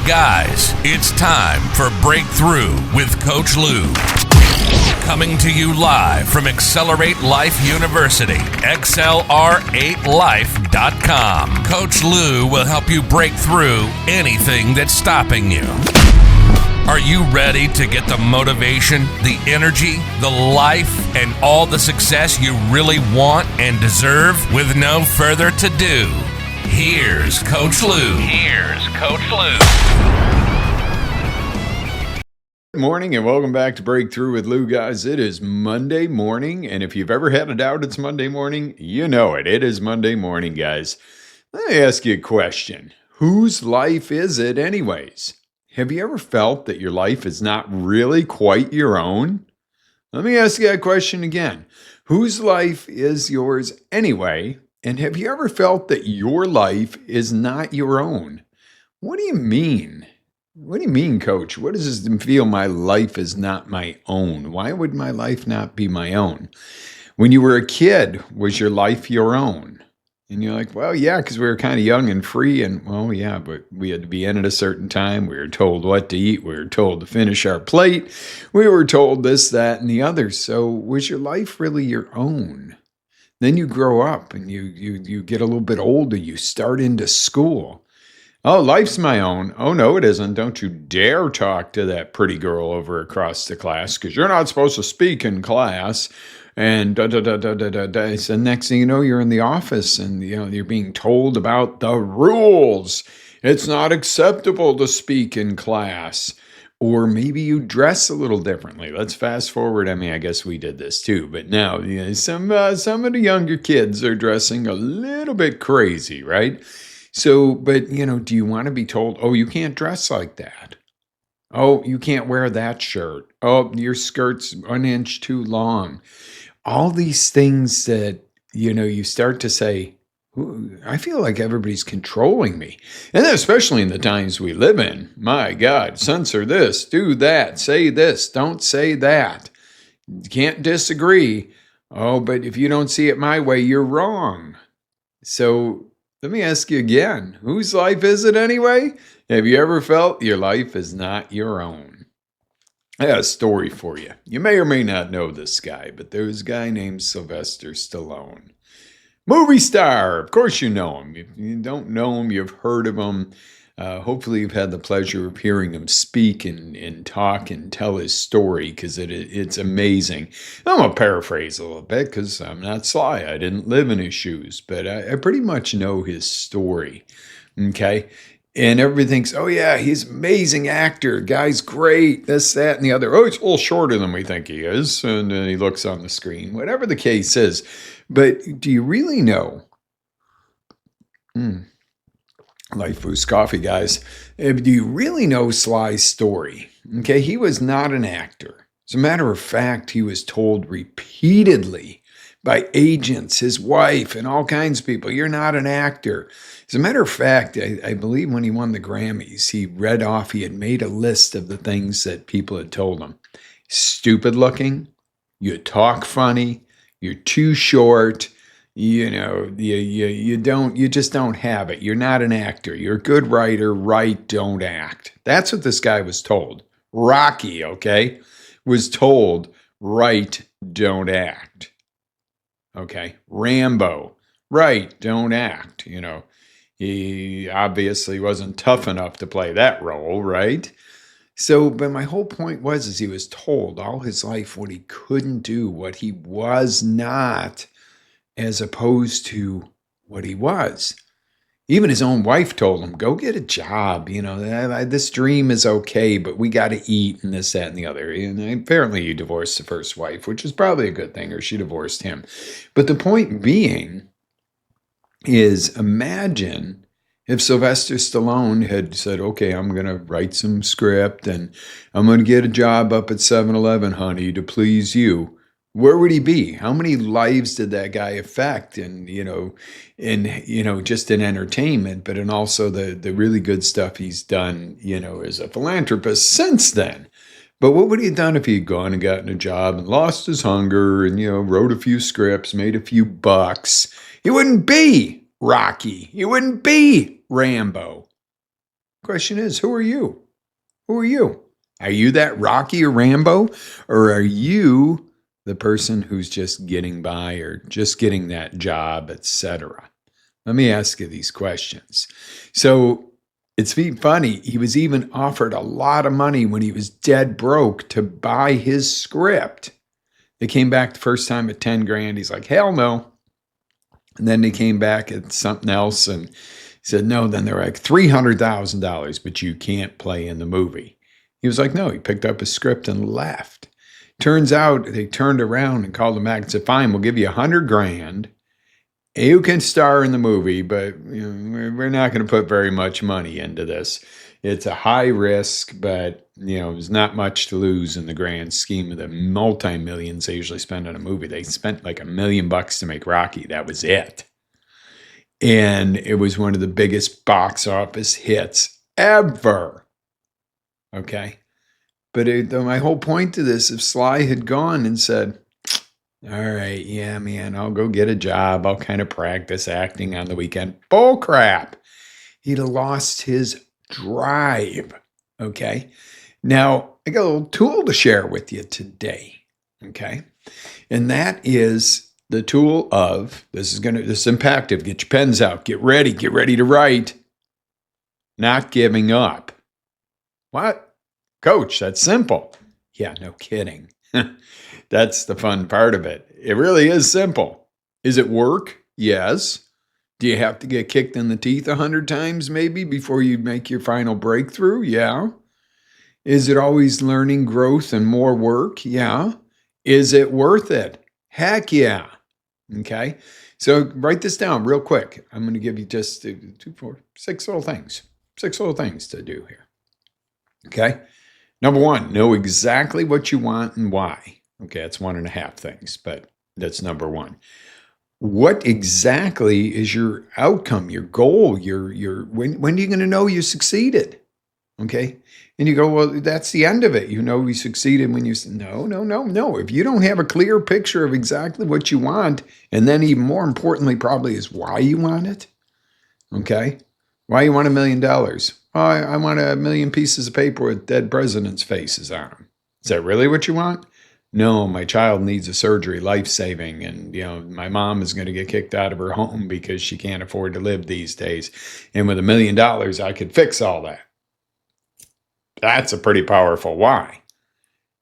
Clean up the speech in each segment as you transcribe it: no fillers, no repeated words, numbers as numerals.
Guys, it's time for Breakthrough with Coach Lew. Coming to you live from Accelerate Life University, XLR8Life.com. Coach Lew will help you break through anything that's stopping you. Are you ready to get the motivation, the energy, the life, and all the success you really want and deserve? With no further ado, here's Coach Lew. Good morning and welcome back to Breakthrough with Lew, guys. It is Monday morning, and if you've ever had a doubt it's Monday morning, you know it. It is Monday morning, guys. Let me ask you a question. Whose life is it anyways? Have you ever felt that your life is not really quite your own? Let me ask you that question again. Whose life is yours anyway? And have you ever felt that your life is not your own? What do you mean? What do you mean, Coach? What does it feel my life is not my own? Why would my life not be my own? When you were a kid, was your life your own? And you're like, well, yeah, because we were kind of young and free. And, well, yeah, but we had to be in at a certain time. We were told what to eat. We were told to finish our plate. We were told this, that, and the other. So was your life really your own? Then you grow up and you get a little bit older. You start into school. Oh, life's my own. Oh, no, it isn't. Don't you dare talk to that pretty girl over across the class because you're not supposed to speak in class. And So next thing you know, you're in the office and you're being told about the rules. It's not acceptable to speak in class. Or maybe you dress a little differently. Let's fast forward. I mean, I guess we did this too, but now some of the younger kids are dressing a little bit crazy, right? So, but do you want to be told, oh, you can't dress like that? Oh, you can't wear that shirt. Oh, your skirt's 1 inch too long. All these things that, you start to say, I feel like everybody's controlling me. And then especially in the times we live in. My God, censor this, do that, say this, don't say that. You can't disagree. Oh, but if you don't see it my way, you're wrong. So let me ask you again, whose life is it anyway? Have you ever felt your life is not your own? I got a story for you. You may or may not know this guy, but there's a guy named Sylvester Stallone. Movie star. Of course you know him. If you don't know him, you've heard of him. Hopefully you've had the pleasure of hearing him speak and talk and tell his story because it's amazing. I'm going to paraphrase a little bit because I'm not sly. I didn't live in his shoes, but I pretty much know his story. Okay? And everybody thinks, oh yeah, he's an amazing actor. Guy's great, this, that, and the other. Oh, he's a little shorter than we think he is. And then he looks on the screen. Whatever the case is. But do you really know? Life Boost Coffee, guys. Do you really know Sly's story? Okay, he was not an actor. As a matter of fact, he was told repeatedly by agents, his wife, and all kinds of people, you're not an actor. As a matter of fact, I believe when he won the Grammys, he had made a list of the things that people had told him. Stupid looking, you talk funny, you're too short, you just don't have it. You're not an actor. You're a good writer, write, don't act. That's what this guy was told. Rocky, okay, was told, write, don't act. Okay, Rambo, right, don't act, He obviously wasn't tough enough to play that role, right? So, but my whole point is he was told all his life what he couldn't do, what he was not, as opposed to what he was. Even his own wife told him, go get a job. This dream is okay, but we got to eat and this, that, and the other. And apparently he divorced the first wife, which is probably a good thing, or she divorced him. But the point being is, imagine if Sylvester Stallone had said, okay, I'm going to write some script and I'm going to get a job up at 7-Eleven, honey, to please you. Where would he be? How many lives did that guy affect? And, just in entertainment, but in also the really good stuff he's done, as a philanthropist since then. But what would he have done if he had gone and gotten a job and lost his hunger and, wrote a few scripts, made a few bucks? He wouldn't be Rocky. He wouldn't be Rambo. Question is, who are you? Who are you? Are you that Rocky or Rambo? Or are you the person who's just getting by or just getting that job, etc.? Let me ask you these questions. So it's funny. He was even offered a lot of money when he was dead broke to buy his script. They came back the first time at 10 grand. He's like, hell no. And then they came back at something else and said, no. Then they're like, $300,000, but you can't play in the movie. He was like, no. He picked up his script and left. Turns out they turned around and called him back and said, fine, we'll give you 100 grand. You can star in the movie, but we're not going to put very much money into this. It's a high risk, but there's not much to lose in the grand scheme of the multi-millions they usually spend on a movie. They spent like $1 million to make Rocky. That was it. And it was one of the biggest box office hits ever. Okay. But my whole point to this, if Sly had gone and said, all right, yeah, man, I'll go get a job. I'll kind of practice acting on the weekend. Bull crap. He'd have lost his drive. Okay. Now, I got a little tool to share with you today. Okay. And that is the tool of, this is impactful. Get your pens out. Get ready to write. Not giving up. What? Coach, that's simple. Yeah, no kidding. That's the fun part of it. It really is simple. Is it work? Yes. Do you have to get kicked in the teeth 100 times maybe before you make your final breakthrough? Yeah. Is it always learning, growth, and more work? Yeah. Is it worth it? Heck yeah. Okay. So write this down real quick. I'm going to give you just 6 little things. 6 little things to do here. Okay. Number 1, know exactly what you want and why. Okay, that's 1.5 things, but that's number 1. What exactly is your outcome, your goal, when are you going to know you succeeded? Okay, and you go, well, that's the end of it. You succeeded when you said, no. If you don't have a clear picture of exactly what you want, and then even more importantly, probably is why you want it. Okay, why you want $1 million? Oh, I want 1 million pieces of paper with dead presidents' faces on them. Is that really what you want? No, my child needs a surgery, life-saving, and my mom is going to get kicked out of her home because she can't afford to live these days. And with $1 million, I could fix all that. That's a pretty powerful why.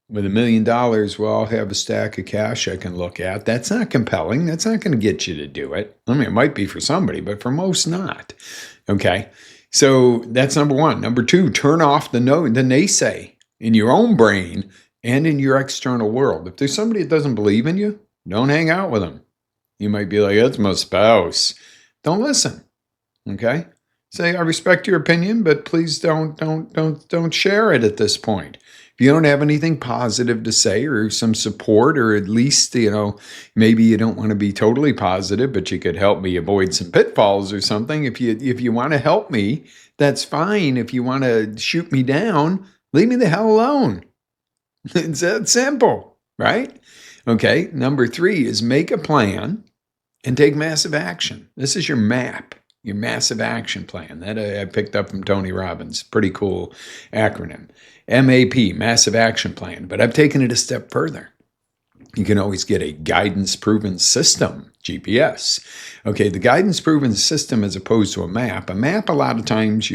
With $1 million, well, I'll have a stack of cash I can look at. That's not compelling. That's not going to get you to do it. I mean, it might be for somebody, but for most not. Okay, so that's number 1. Number 2, turn off the naysay in your own brain and in your external world. If there's somebody that doesn't believe in you, don't hang out with them. You might be like, that's my spouse. Don't listen. Okay? Say, I respect your opinion, but please don't share it at this point. If you don't have anything positive to say or some support, or at least, maybe you don't want to be totally positive, but you could help me avoid some pitfalls or something. If you want to help me, that's fine. If you want to shoot me down, leave me the hell alone. It's that simple, right? Okay, number 3 is make a plan and take massive action. This is your MAP, your massive action plan. That I picked up from Tony Robbins. Pretty cool acronym. MAP, massive action plan. But I've taken it a step further. You can always get a guidance-proven system, GPS. Okay, the guidance-proven system as opposed to a map. A map, a lot of times,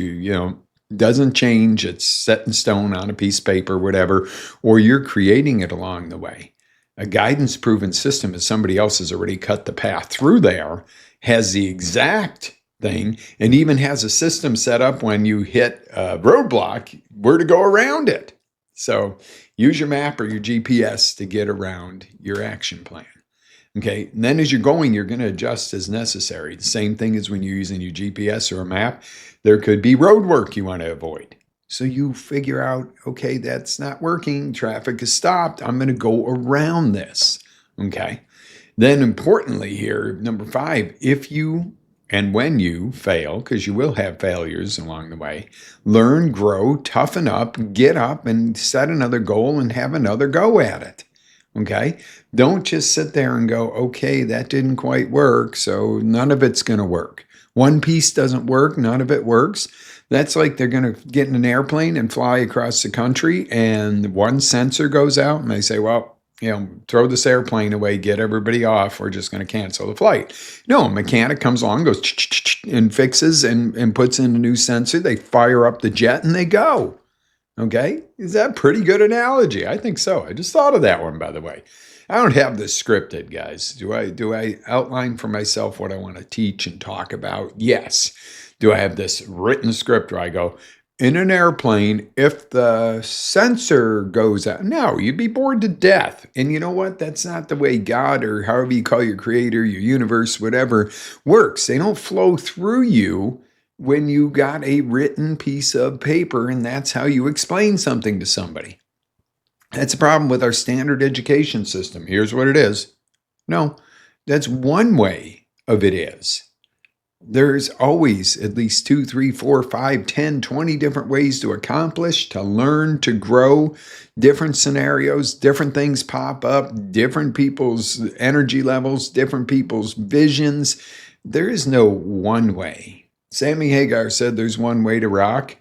doesn't change. It's set in stone on a piece of paper, whatever, or you're creating it along the way. A guidance-proven system is somebody else has already cut the path through there, has the exact thing, and even has a system set up when you hit a roadblock, where to go around it. So use your map or your GPS to get around your action plan. Okay, and then as you're going, you're going to adjust as necessary. The same thing as when you're using your GPS or a map. There could be road work you want to avoid. So you figure out, okay, that's not working. Traffic is stopped. I'm going to go around this. Okay. Then importantly here, number 5, if you and when you fail, because you will have failures along the way, learn, grow, toughen up, get up and set another goal and have another go at it. Okay. Don't just sit there and go, okay, that didn't quite work, so none of it's going to work. One piece doesn't work, none of it works. That's like they're going to get in an airplane and fly across the country, and one sensor goes out, and they say, well, throw this airplane away, get everybody off. We're just going to cancel the flight. No, a mechanic comes along, goes and fixes and puts in a new sensor. They fire up the jet and they go. Okay? Is that a pretty good analogy? I think so. I just thought of that one, by the way. I don't have this scripted, guys. Do I outline for myself what I want to teach and talk about? Yes. Do I have this written script where I go, in an airplane, if the sensor goes out, no, you'd be bored to death. And you know what? That's not the way God, or however you call your creator, your universe, whatever, works. They don't flow through you when you got a written piece of paper, and that's how you explain something to somebody. That's a problem with our standard education system. Here's what it is. No, that's one way of it is. There's always at least 2, 3, 4, 5, 10, 20 different ways to accomplish, to learn, to grow, different scenarios, different things pop up, different people's energy levels, different people's visions. There is no one way. Sammy Hagar said there's one way to rock.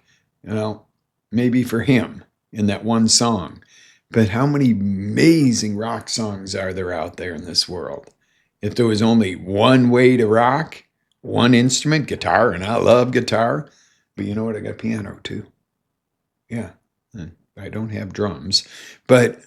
Maybe for him in that one song. But how many amazing rock songs are there out there in this world? If there was only one way to rock, one instrument, guitar, and I love guitar, but you know what? I got piano too. Yeah, I don't have drums, but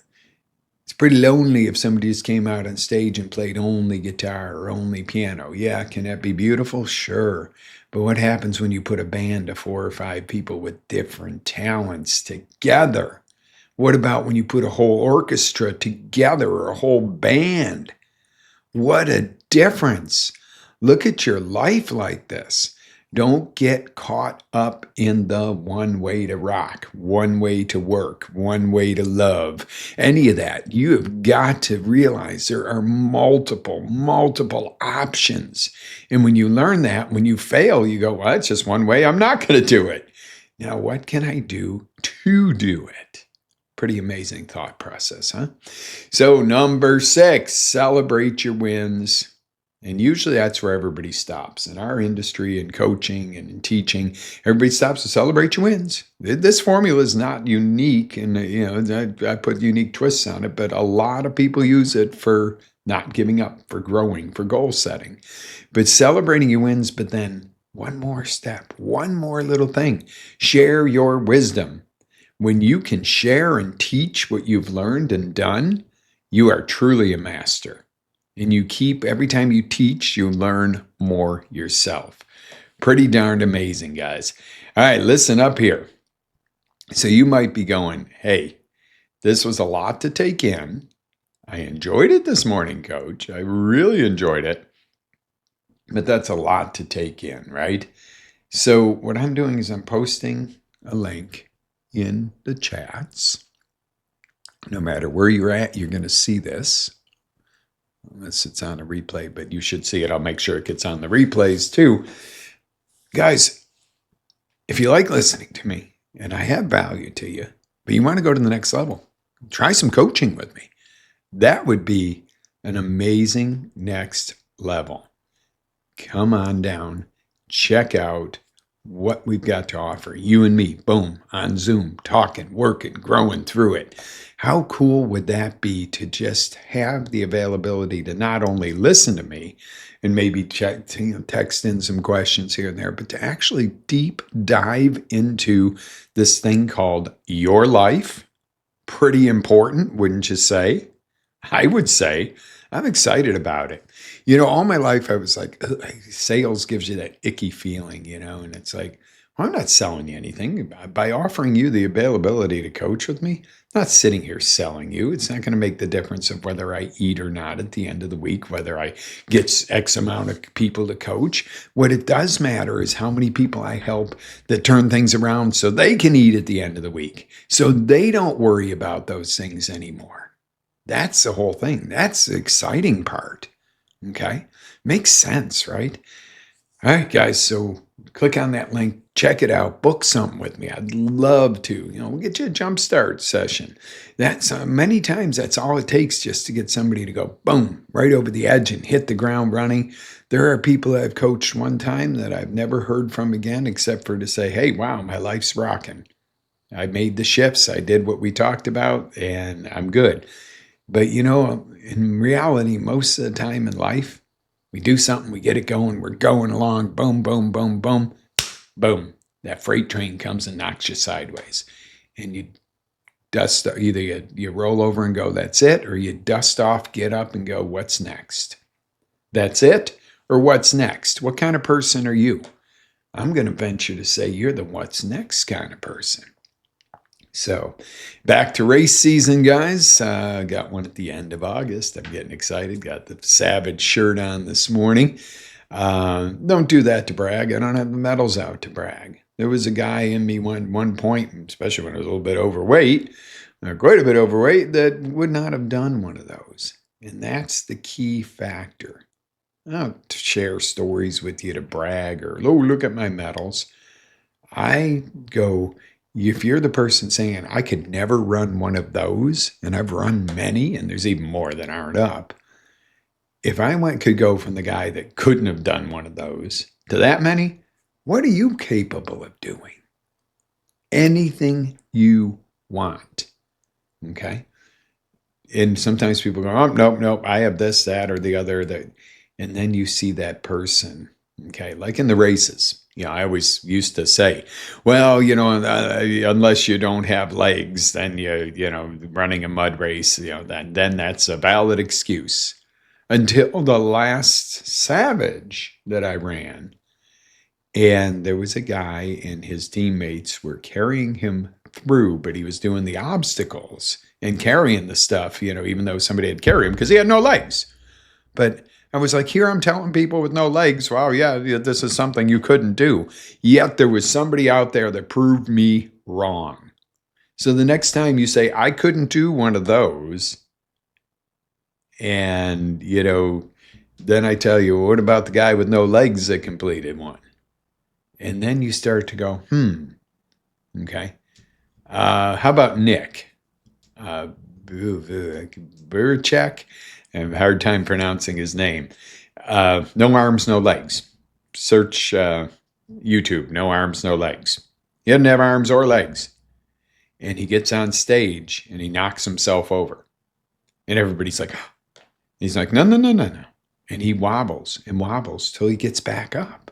it's pretty lonely if somebody just came out on stage and played only guitar or only piano. Yeah, can that be beautiful? Sure. But what happens when you put a band of 4 or 5 people with different talents together? What about when you put a whole orchestra together or a whole band? What a difference. Look at your life like this. Don't get caught up in the one way to rock, one way to work, one way to love, any of that. You have got to realize there are multiple options. And when you learn that, when you fail, you go, well, it's just one way. I'm not going to do it. Now, what can I do to do it? Pretty amazing thought process, huh? So number 6, celebrate your wins. And usually that's where everybody stops. In our industry, in coaching and in teaching, everybody stops to celebrate your wins. This formula is not unique, and I put unique twists on it, but a lot of people use it for not giving up, for growing, for goal setting. But celebrating your wins, but then one more step, one more little thing. Share your wisdom. When you can share and teach what you've learned and done, you are truly a master. And every time you teach, you learn more yourself. Pretty darned amazing, guys. All right, listen up here. So you might be going, hey, this was a lot to take in. I enjoyed it this morning, Coach. I really enjoyed it. But that's a lot to take in, right? So what I'm doing is I'm posting a link in the chats. No matter where you're at, you're going to see this. Unless it's on a replay, but you should see it. I'll make sure it gets on the replays too. Guys, if you like listening to me, and I have value to you, but you want to go to the next level, try some coaching with me. That would be an amazing next level. Come on down, check out what we've got to offer. You and me, boom, on Zoom, talking, working, growing through it. How cool would that be to just have the availability to not only listen to me and maybe text in some questions here and there, but to actually deep dive into this thing called your life? Pretty important, wouldn't you say? I would say. I'm excited about it. All my life I was like, sales gives you that icky feeling, and it's like, well, I'm not selling you anything. By offering you the availability to coach with me, I'm not sitting here selling you. It's not going to make the difference of whether I eat or not at the end of the week, whether I get X amount of people to coach. What it does matter is how many people I help that turn things around so they can eat at the end of the week, so they don't worry about those things anymore. That's the whole thing. That's the exciting part. Okay? Makes sense, right? All right, guys. So click on that link, check it out, book something with me. I'd love to. We'll get you a jumpstart session. That's many times that's all it takes just to get somebody to go boom, right over the edge and hit the ground running. There are people that I've coached one time that I've never heard from again, except for to say, hey, wow, my life's rocking. I made the shifts. I did what we talked about, and I'm good. But in reality, most of the time in life, we do something, we get it going, we're going along, boom, boom, boom, boom, boom. That freight train comes and knocks you sideways. And you dust, either you roll over and go, that's it, or you dust off, get up and go, what's next? That's it, or what's next? What kind of person are you? I'm going to venture to say you're the what's next kind of person. So back to race season, guys. Got one at the end of August. I'm getting excited. Got the Savage shirt on this morning. Don't do that to brag. I don't have the medals out to brag. There was a guy in me one point, especially when I was a little bit overweight, quite a bit overweight, that would not have done one of those. And that's the key factor. I don't share stories with you to brag or, oh, look at my medals. I go, if you're the person saying, I could never run one of those, and I've run many, and there's even more that aren't up. If I could go from the guy that couldn't have done one of those to that many, what are you capable of doing? Anything you want. Okay? And sometimes people go, oh, nope, I have this, that, or the other. That. And then you see that person, okay, like in the races. I always used to say, well, unless you don't have legs, then running a mud race, then that's a valid excuse. Until the last Savage that I ran, and there was a guy and his teammates were carrying him through, but he was doing the obstacles and carrying the stuff, even though somebody had carried him because he had no legs. But I was like, here I'm telling people with no legs, wow, yeah, this is something you couldn't do. Yet there was somebody out there that proved me wrong. So the next time you say, I couldn't do one of those, and, then I tell you, what about the guy with no legs that completed one? And then you start to go, okay. How about Nick? Burchak? I have a hard time pronouncing his name. No arms, no legs. Search YouTube, no arms, no legs. He doesn't have arms or legs. And he gets on stage and he knocks himself over. And everybody's like, oh. He's like, no. And he wobbles and wobbles till he gets back up.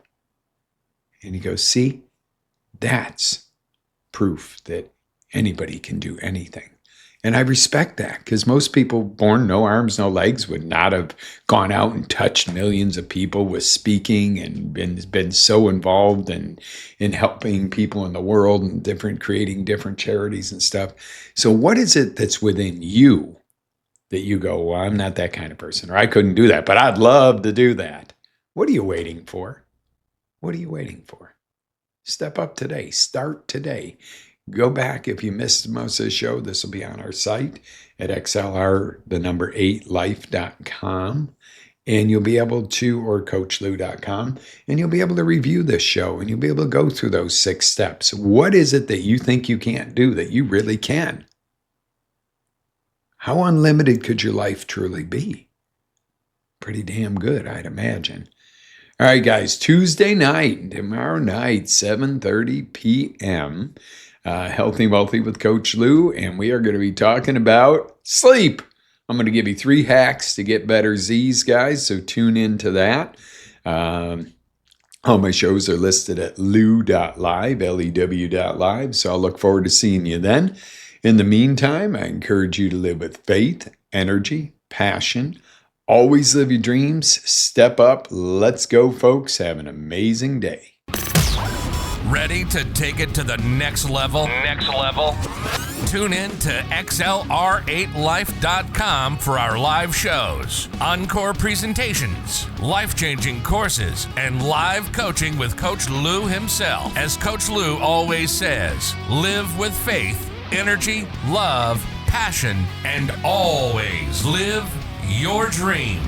And he goes, see, that's proof that anybody can do anything. And I respect that because most people born no arms, no legs would not have gone out and touched millions of people with speaking and been so involved in helping people in the world and creating different charities and stuff. So what is it that's within you that you go, well, I'm not that kind of person, or I couldn't do that, but I'd love to do that. What are you waiting for? What are you waiting for? Step up today. Start today. Go back. If you missed most of the show, this will be on our site at xlr8life.com. And you'll be able to, or coachlew.com, and you'll be able to review this show and you'll be able to go through those 6 steps. What is it that you think you can't do that you really can? How unlimited could your life truly be? Pretty damn good, I'd imagine. All right, guys, Tuesday night, tomorrow night, 7:30 p.m., Healthy Wealthy with Coach Lew, and we are going to be talking about sleep. I'm going to give you 3 hacks to get better Z's, guys, so tune into that. All my shows are listed at lew.live, lew.live, so I'll look forward to seeing you then. In the meantime, I encourage you to live with faith, energy, passion. Always live your dreams. Step up. Let's go, folks. Have an amazing day. Ready to take it to the next level? Tune in to xlr8life.com for our live shows, encore presentations, life-changing courses, and live coaching with Coach Lew himself. As Coach Lew always says, live with faith, energy, love, passion, and always live your dream.